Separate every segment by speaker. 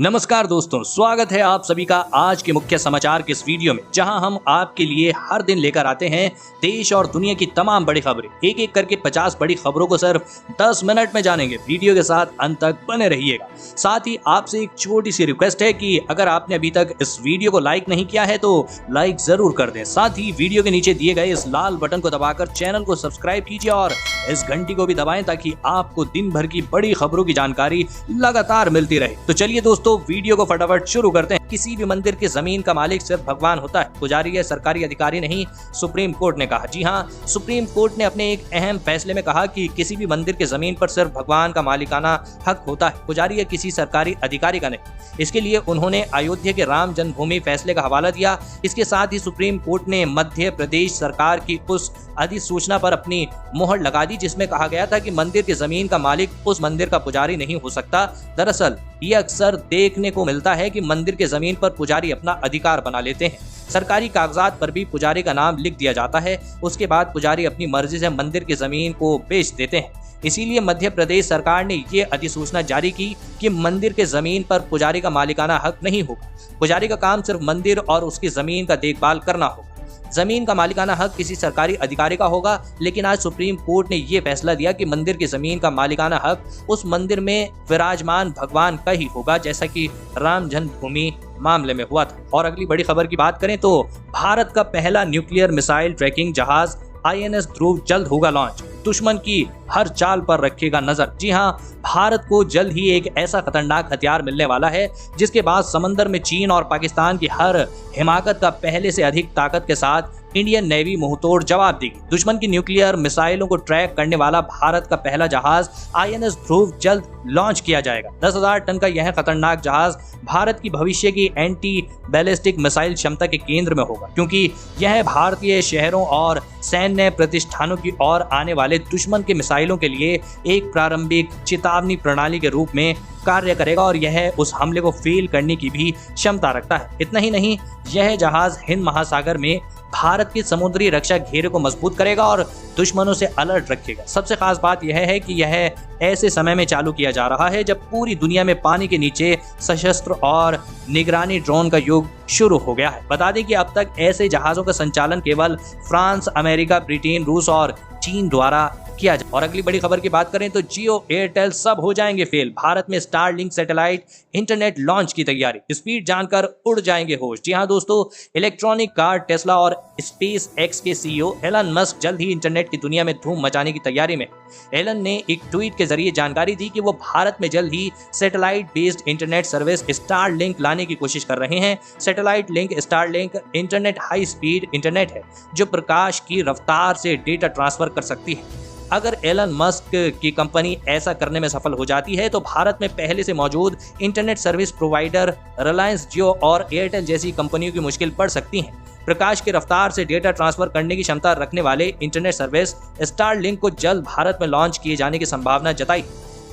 Speaker 1: नमस्कार दोस्तों, स्वागत है आप सभी का आज के मुख्य समाचार के इस वीडियो में, जहां हम आपके लिए हर दिन लेकर आते हैं देश और दुनिया की तमाम बड़ी खबरें। एक एक करके 50 बड़ी खबरों को सिर्फ 10 मिनट में जानेंगे। वीडियो के साथ अंत तक बने रहिएगा। साथ ही आपसे एक छोटी सी रिक्वेस्ट है कि अगर आपने अभी तक इस वीडियो को लाइक नहीं किया है तो लाइक जरूर कर दें। साथ ही वीडियो के नीचे दिए गए इस लाल बटन को दबाकर चैनल को सब्सक्राइब कीजिए और इस घंटी को भी दबाएं ताकि आपको दिन भर की बड़ी खबरों की जानकारी लगातार मिलती रहे। तो चलिए दोस्तों, वीडियो को फटाफट शुरू करते हैं। किसी भी मंदिर की जमीन का मालिक सिर्फ भगवान होता है, पुजारी या सरकारी अधिकारी नहीं, सुप्रीम कोर्ट ने कहा। जी हाँ, सुप्रीम कोर्ट ने अपने एक अहम फैसले में कहा कि किसी भी मंदिर की जमीन पर सिर्फ भगवान का मालिकाना हक होता है, पुजारी या किसी सरकारी अधिकारी का नहीं। इसके लिए उन्होंने अयोध्या के राम जन्मभूमि फैसले का हवाला दिया। इसके साथ ही सुप्रीम कोर्ट ने मध्य प्रदेश सरकार की उस अधिसूचना पर अपनी मोहर लगा दी जिसमें कहा गया था कि मंदिर की जमीन का मालिक उस मंदिर का पुजारी नहीं हो सकता। दरअसल ये अक्सर देखने को मिलता है कि मंदिर के जमीन पर पुजारी अपना अधिकार बना लेते हैं। सरकारी कागजात पर भी पुजारी का नाम लिख दिया जाता है, उसके बाद पुजारी अपनी मर्जी से मंदिर की जमीन को बेच देते हैं। इसीलिए मध्य प्रदेश सरकार ने ये अधिसूचना जारी की कि मंदिर के जमीन पर पुजारी का मालिकाना हक नहीं होगा। पुजारी का काम सिर्फ मंदिर और उसकी जमीन का देखभाल करना होगा। जमीन का मालिकाना हक किसी सरकारी अधिकारी का होगा। लेकिन आज सुप्रीम कोर्ट ने यह फैसला दिया कि मंदिर की जमीन का मालिकाना हक उस मंदिर में विराजमान भगवान का ही होगा, जैसा कि राम जन्मभूमि मामले में हुआ था। और अगली बड़ी खबर की बात करें तो भारत का पहला न्यूक्लियर मिसाइल ट्रैकिंग जहाज INS ध्रुव जल्द होगा लॉन्च, दुश्मन की हर चाल पर रखेगा नजर। जी हाँ, भारत को जल्द ही एक ऐसा खतरनाक हथियार मिलने वाला है जिसके बाद समंदर में चीन और पाकिस्तान की हर हिमाकत का पहले से अधिक ताकत के साथ इंडियन नेवी मुंहतोड़ जवाब देगी। दुश्मन की न्यूक्लियर मिसाइलों को ट्रैक करने वाला भारत का पहला जहाज INS ध्रुव जल्द लॉन्च किया जाएगा। 10,000 टन का यह खतरनाक जहाज भारत की भविष्य की एंटी बैलिस्टिक मिसाइल क्षमता के केंद्र में होगा, क्योंकि यह भारतीय शहरों और सैन्य प्रतिष्ठानों की ओर आने वाले दुश्मन के मिसाइलों के लिए एक प्रारंभिक चेतावनी प्रणाली के रूप में कार्य करेगा और यह उस हमले को फेल करने की भी क्षमता रखता है। इतना ही नहीं, यह जहाज हिंद महासागर में भारत की समुद्री रक्षा घेरे को मजबूत करेगा और दुश्मनों से अलर्ट रखेगा। सबसे खास बात यह है कि यह ऐसे समय में चालू किया जा रहा है जब पूरी दुनिया में पानी के नीचे सशस्त्र और निगरानी ड्रोन का युग शुरू हो गया है। बता दें कि अब तक ऐसे जहाजों का संचालन केवल फ्रांस, अमेरिका, ब्रिटेन, रूस और चीन द्वारा किया जाए। और अगली बड़ी खबर की बात करें तो जियो, एयरटेल सब हो जाएंगे फेल। भारत में स्टारलिंक सैटेलाइट इंटरनेट लॉन्च की तैयारी, स्पीड जानकर उड़ जाएंगे होश। जी हाँ दोस्तों, इलेक्ट्रॉनिक कार टेस्ला और स्पेस एक्स के CEO एलन मस्क जल्द ही इंटरनेट की दुनिया में धूम मचाने की तैयारी में। एलन ने एक ट्वीट के जरिए जानकारी दी कि वो भारत में जल्द ही satellite based internet service Starlink लाने की कोशिश कर रहे हैं। Satellite link Starlink internet high speed internet है जो प्रकाश की रफ्तार से डेटा ट्रांसफर कर सकती है। अगर एलन मस्क की कंपनी ऐसा करने में सफल हो जाती है तो भारत में पहले से मौजूद इंटरनेट सर्विस प्रोवाइडर रिलायंस, जियो और एयरटेल जैसी कंपनियों की मुश्किल पड़ सकती है। प्रकाश की रफ्तार से डेटा ट्रांसफर करने की क्षमता रखने वाले इंटरनेट सर्विस स्टारलिंक को जल्द भारत में लॉन्च किए जाने की संभावना जताई।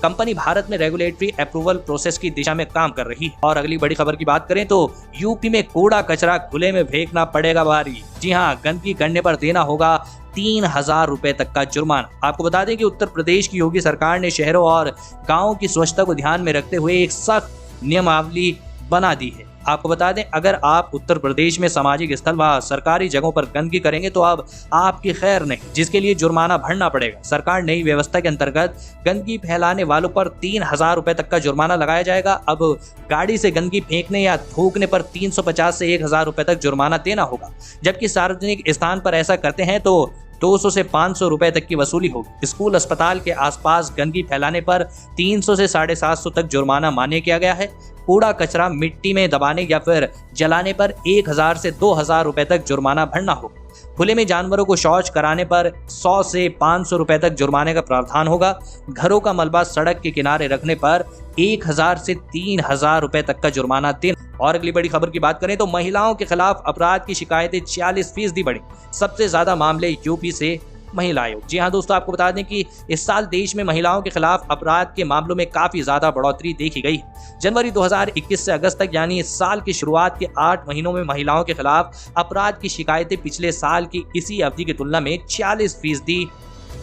Speaker 1: कंपनी भारत में रेगुलेटरी अप्रूवल प्रोसेस की दिशा में काम कर रही है। और अगली बड़ी खबर की बात करें तो यूपी में कूड़ा कचरा खुले में फेंकना पड़ेगा भारी। जी हाँ, गंदगी करने पर देना होगा 3,000 रुपए तक का जुर्माना। आपको बता दें कि उत्तर प्रदेश की योगी सरकार ने शहरों और गाँवों की स्वच्छता को ध्यान में रखते हुए एक सख्त नियमावली बना दी है। आपको बता दें, अगर आप उत्तर प्रदेश में सामाजिक स्थल व सरकारी जगहों पर गंदगी करेंगे तो अब आपकी खैर नहीं, जिसके लिए जुर्माना भरना पड़ेगा। सरकार नई व्यवस्था के अंतर्गत गंदगी फैलाने वालों पर 3,000 रुपए तक का जुर्माना लगाया जाएगा। अब गाड़ी से गंदगी फेंकने या थूकने पर 350 से 1,000 रुपए तक जुर्माना देना होगा, जबकि सार्वजनिक स्थान पर ऐसा करते हैं तो 200 से 500 रुपए तक की वसूली होगी। स्कूल, अस्पताल के आसपास गंदगी फैलाने पर 300 से 750 तक जुर्माना मान्य किया गया है। कूड़ा कचरा मिट्टी में दबाने या फिर जलाने पर 1,000 से 2,000 रुपए तक जुर्माना भरना होगा। खुले में जानवरों को शौच कराने पर 100 से 500 रुपए तक जुर्माने का प्रावधान होगा। घरों का मलबा सड़क के किनारे रखने पर 1,000 से 3,000 रुपए तक का जुर्माना देना। और अगली बड़ी खबर की बात करें तो महिलाओं के खिलाफ अपराध की शिकायतें 46% बढ़ी। सबसे ज्यादा मामले यूपी से महिला आयोग। जी हाँ दोस्तों, आपको बता दें कि इस साल देश में महिलाओं के खिलाफ अपराध के मामलों में काफी ज्यादा बढ़ोतरी देखी गई। जनवरी 2021 से अगस्त तक यानी इस साल की शुरुआत के 8 महीनों में महिलाओं के खिलाफ अपराध की शिकायतें पिछले साल की इसी अवधि की तुलना में 46%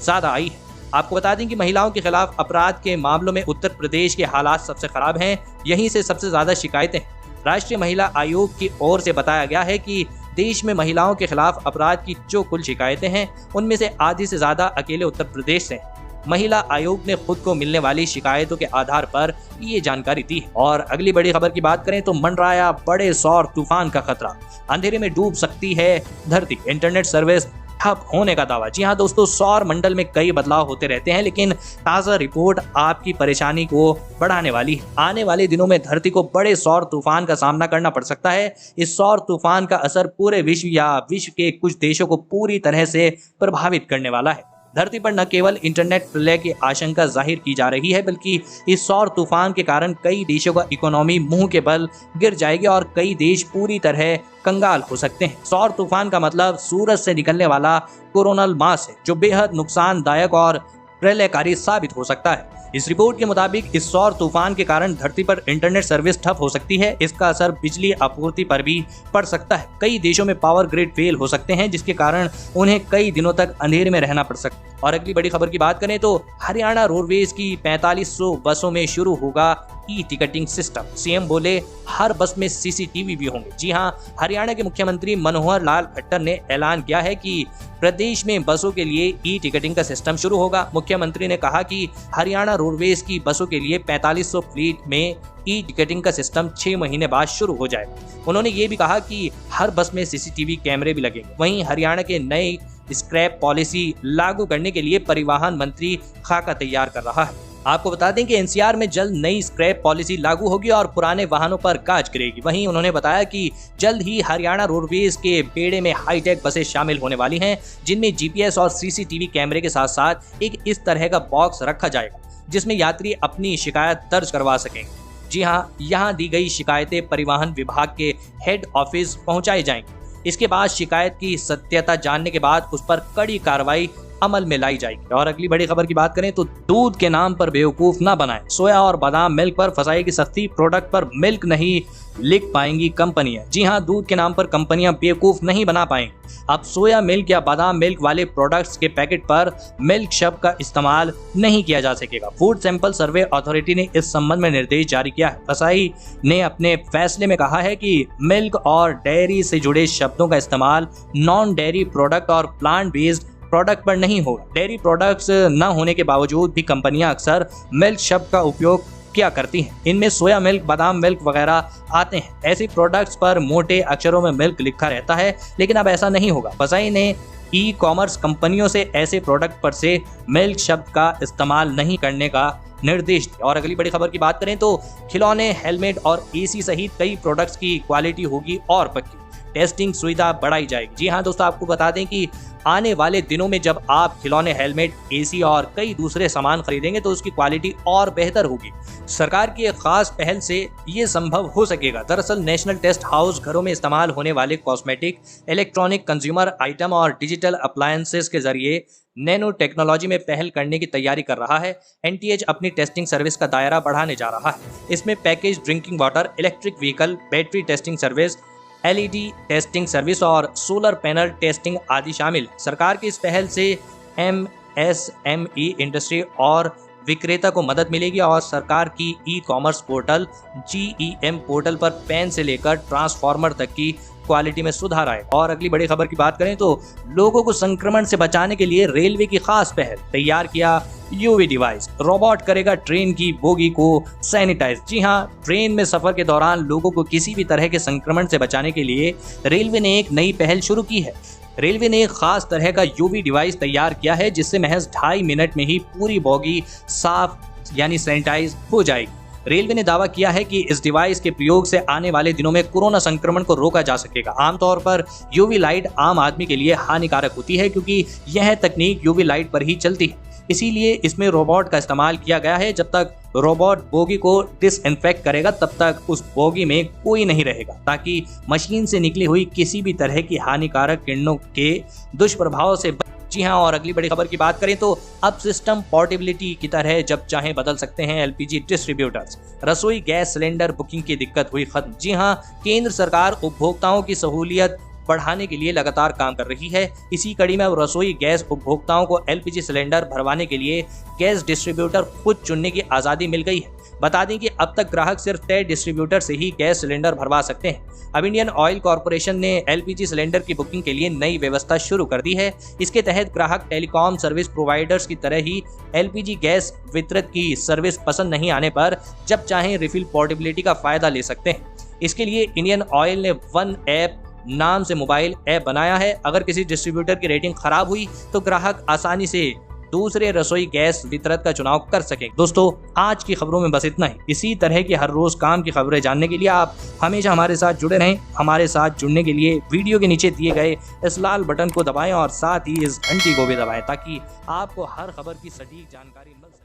Speaker 1: ज्यादा आई है। आपको बता दें कि महिलाओं के खिलाफ अपराध के मामलों में उत्तर प्रदेश के हालात सबसे खराब हैं, यहीं से सबसे ज्यादा शिकायतें। राष्ट्रीय महिला आयोग की ओर से बताया गया है कि देश में महिलाओं के खिलाफ अपराध की जो कुल शिकायतें हैं उनमें से आधी से ज्यादा अकेले उत्तर प्रदेश से हैं। महिला आयोग ने खुद को मिलने वाली शिकायतों के आधार पर ये जानकारी दी है। और अगली बड़ी खबर की बात करें तो मंडराया बड़े सौर तूफान का खतरा, अंधेरे में डूब सकती है धरती, इंटरनेट सर्विस ठप होने का दावा। जी हाँ दोस्तों, सौर मंडल में कई बदलाव होते रहते हैं, लेकिन ताज़ा रिपोर्ट आपकी परेशानी को बढ़ाने वाली है। आने वाले दिनों में धरती को बड़े सौर तूफान का सामना करना पड़ सकता है। इस सौर तूफान का असर पूरे विश्व या विश्व के कुछ देशों को पूरी तरह से प्रभावित करने वाला है। धरती पर न केवल इंटरनेट प्रलय की आशंका जाहिर की जा रही है, बल्कि इस सौर तूफान के कारण कई देशों का इकोनॉमी मुंह के बल गिर जाएगी और कई देश पूरी तरह कंगाल हो सकते हैं। सौर तूफान का मतलब सूरज से निकलने वाला कोरोनल मास है, जो बेहद नुकसानदायक और प्रलयकारी साबित हो सकता है। इस रिपोर्ट के मुताबिक इस सौर तूफान के कारण धरती पर इंटरनेट सर्विस ठप हो सकती है। इसका असर बिजली आपूर्ति पर भी पड़ सकता है। कई देशों में पावर ग्रिड फेल हो सकते हैं, जिसके कारण उन्हें कई दिनों तक अंधेरे में रहना पड़ सकता है। और अगली बड़ी खबर की बात करें तो हरियाणा रोडवेज की 4500 बसों में शुरू होगा ई टिकटिंग सिस्टम। सीएम बोले हर बस में सीसीटीवी भी होंगे। जी हाँ, हरियाणा के मुख्यमंत्री मनोहर लाल खट्टर ने ऐलान किया है कि प्रदेश में बसों के लिए ई टिकटिंग का सिस्टम शुरू होगा। मुख्यमंत्री ने कहा कि हरियाणा रोडवेज की बसों के लिए 4500 फ्लीट में ई टिकटिंग का सिस्टम 6 महीने बाद शुरू हो जाएगा। उन्होंने ये भी कहा कि हर बस में सीसीटीवी कैमरे भी लगेंगे। वहीं हरियाणा के नए स्क्रैप पॉलिसी लागू करने के लिए परिवहन मंत्री खाका तैयार कर रहा है। आपको बता दें कि एनसीआर में जल्द नई स्क्रैप पॉलिसी लागू होगी और पुराने वाहनों पर गाज गिरेगी। वहीं उन्होंने बताया कि जल्द ही हरियाणा रोडवेज के बेड़े में हाईटेक बसें शामिल होने वाली हैं, जिनमें जीपीएस और सीसीटीवी कैमरे के साथ साथ एक इस तरह का बॉक्स रखा जाएगा जिसमें यात्री अपनी शिकायत दर्ज करवा सकेंगे। जी हाँ, यहाँ दी गई शिकायतें परिवहन विभाग के हेड ऑफिस पहुंचाई जाएंगी। इसके बाद शिकायत की सत्यता जानने के बाद उस पर कड़ी कार्रवाई अमल में लाई जाएगी। और अगली बड़ी खबर की बात करें तो दूध के नाम पर बेवकूफ ना बनाएं, सोया और बादाम मिल्क पर फंसाएगी सख्ती, प्रोडक्ट पर मिल्क नहीं लिख पाएंगी कंपनियां। जी हां, दूध के नाम पर कंपनियां बेवकूफ नहीं बना पाएंगी। अब सोया मिल्क या बादाम मिल्क वाले प्रोडक्ट्स के पैकेट पर मिल्क शब्द का इस्तेमाल नहीं किया जा सकेगा। फूड सैंपल सर्वे अथॉरिटी ने इस संबंध में निर्देश जारी किया है। फसाई ने अपने फैसले में कहा है कि मिल्क और डेयरी से जुड़े शब्दों का इस्तेमाल नॉन डेयरी प्रोडक्ट और प्लांट बेस्ड प्रोडक्ट पर नहीं होगा। डेयरी प्रोडक्ट्स न होने के बावजूद भी कंपनियां अक्सर मिल्क शब्द का उपयोग क्या करती हैं। इनमें सोया मिल्क, बादाम मिल्क वगैरह आते हैं। ऐसी प्रोडक्ट्स पर मोटे अक्षरों में मिल्क लिखा रहता है, लेकिन अब ऐसा नहीं होगा। फसाई ने ई कॉमर्स कंपनियों से ऐसे प्रोडक्ट पर से मिल्क शब्द का इस्तेमाल नहीं करने का निर्देश दिया। और अगली बड़ी खबर की बात करें तो खिलौने, हेलमेट और एसी सहित कई प्रोडक्ट्स की क्वालिटी होगी और पक्की, टेस्टिंग सुविधा बढ़ाई जाएगी। जी हाँ दोस्तों, आपको बता दें कि आने वाले दिनों में जब आप खिलौने, हेलमेट, एसी और कई दूसरे सामान खरीदेंगे तो उसकी क्वालिटी और बेहतर होगी। सरकार की एक खास पहल से ये संभव हो सकेगा। दरअसल नेशनल टेस्ट हाउस घरों में इस्तेमाल होने वाले कॉस्मेटिक, इलेक्ट्रॉनिक कंज्यूमर आइटम और डिजिटल अप्लायंसेस के जरिए नैनो टेक्नोलॉजी में पहल करने की तैयारी कर रहा है। एनटीएच अपनी टेस्टिंग सर्विस का दायरा बढ़ाने जा रहा है। इसमें package drinking water, electric vehicle, battery testing service, LED testing service और सोलर पैनल टेस्टिंग आदि शामिल। सरकार की इस पहल से एमएसएमई इंडस्ट्री और विक्रेता को मदद मिलेगी और सरकार की e commerce portal GEM portal पर पेन से लेकर ट्रांसफार्मर तक की क्वालिटी में सुधार आए। और अगली बड़ी खबर की बात करें तो लोगों को संक्रमण से बचाने के लिए रेलवे की खास पहल, तैयार किया यूवी डिवाइस। रोबोट करेगा ट्रेन की बोगी को सैनिटाइज। जी हाँ, ट्रेन में सफर के दौरान लोगों को किसी भी तरह के संक्रमण से बचाने के लिए रेलवे ने एक नई पहल शुरू की है। रेलवे ने एक खास तरह का यूवी डिवाइस तैयार किया है जिससे महज 2.5 मिनट में ही पूरी बोगी साफ यानी सैनिटाइज हो जाएगी। रेलवे ने दावा किया है कि इस डिवाइस के प्रयोग से आने वाले दिनों में कोरोना संक्रमण को रोका जा सकेगा। आमतौर पर यूवी लाइट आम आदमी के लिए हानिकारक होती है क्योंकि यह तकनीक यूवी लाइट पर ही चलती है। इसीलिए इसमें रोबोट का इस्तेमाल किया गया है। जब तक रोबोट बोगी को डिसइंफेक्ट करेगा तब तक उस बोगी में कोई नहीं रहेगा, ताकि मशीन से निकली हुई किसी भी तरह की हानिकारक किरणों के दुष्प्रभाव से। जी हाँ, और अगली बड़ी खबर की बात करें तो अब सिस्टम पोर्टेबिलिटी की तरह जब चाहे बदल सकते हैं एलपीजी डिस्ट्रीब्यूटर्स। रसोई गैस सिलेंडर बुकिंग की दिक्कत हुई खत्म। जी हाँ, केंद्र सरकार उपभोक्ताओं की सहूलियत बढ़ाने के लिए लगातार काम कर रही है। इसी कड़ी में अब रसोई गैस उपभोक्ताओं को LPG सिलेंडर भरवाने के लिए गैस डिस्ट्रीब्यूटर खुद चुनने की आज़ादी मिल गई है। बता दें कि अब तक ग्राहक सिर्फ तय डिस्ट्रीब्यूटर से ही गैस सिलेंडर भरवा सकते हैं। अब इंडियन ऑयल कॉरपोरेशन ने LPG सिलेंडर की बुकिंग के लिए नई व्यवस्था शुरू कर दी है। इसके तहत ग्राहक टेलीकॉम सर्विस प्रोवाइडर्स की तरह ही LPG गैस वितरक की सर्विस पसंद नहीं आने पर जब चाहें रिफिल पोर्टेबिलिटी का फायदा ले सकते हैं। इसके लिए इंडियन ऑयल ने वन ऐप नाम से मोबाइल ऐप बनाया है। अगर किसी डिस्ट्रीब्यूटर की रेटिंग खराब हुई तो ग्राहक आसानी से दूसरे रसोई गैस वितरक का चुनाव कर सके। दोस्तों, आज की खबरों में बस इतना ही। इसी तरह की हर रोज काम की खबरें जानने के लिए आप हमेशा हमारे साथ जुड़े रहें। हमारे साथ जुड़ने के लिए वीडियो के नीचे दिए गए इस लाल बटन को दबाएं और साथ ही इस घंटी को भी दबाएं ताकि आपको हर खबर की सटीक जानकारी मिल सके।